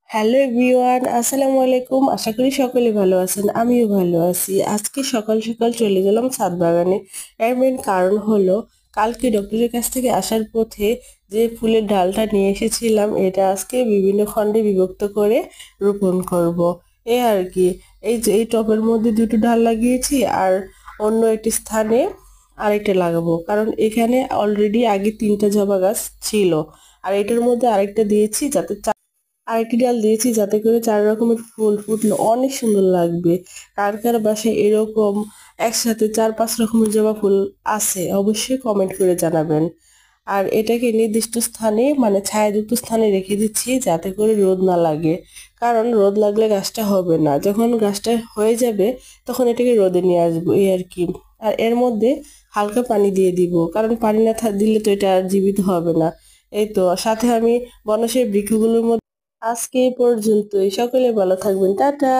Hello everyone, আসসালামু আলাইকুম। আশা করি সকলে ভালো আছেন, আমিও ভালো আছি। আজকে সকাল সকাল চলে গেলাম ছাদ বাগানে। এর মেন কারণ হলো কালকে ডক্টরের কাছ থেকে আসার পথে যে ফুলের ডালটা নিয়ে এসেছিলাম এটা আজকে বিভিন্ন খণ্ডে বিভক্ত করে রোপণ করব। এই আর কি। এই যে এই টবের মধ্যে দুটো ডাল লাগিয়েছি, আর অন্য একটি স্থানে আরেকটা লাগাবো, কারণ এখানে অলরেডি আগে তিনটা জবা গাছ ছিল। আর এটার মধ্যে আরেকটা দিয়েছি যাতে আরেকটি ডাল দিয়েছি যাতে করে চার রকমের ফুল ফুটলে অনেক সুন্দর লাগবে। কার কার বাসায় এরকম একসাথে চার পাঁচ রকমের জবা ফুল আছে অবশ্যই কমেন্ট করে জানাবেন। আর এটাকে নির্দিষ্ট স্থানে মানে ছায়াযুক্ত স্থানে রেখে দিচ্ছি যাতে করে রোদ না লাগে, কারণ রোদ লাগলে গাছটা হবে না। যখন গাছটা হয়ে যাবে তখন এটাকে রোদে নিয়ে আসবো, এই আর কি। আর এর মধ্যে হালকা পানি দিয়ে দিব, কারণ পানি না দিলে তো এটা আর জীবিত হবে না। এই তো, সাথে আমি বনসাই বৃক্ষগুলোর মধ্যে আজকে এই পর্যন্তই। সকলে ভালো থাকবেন, টাটা।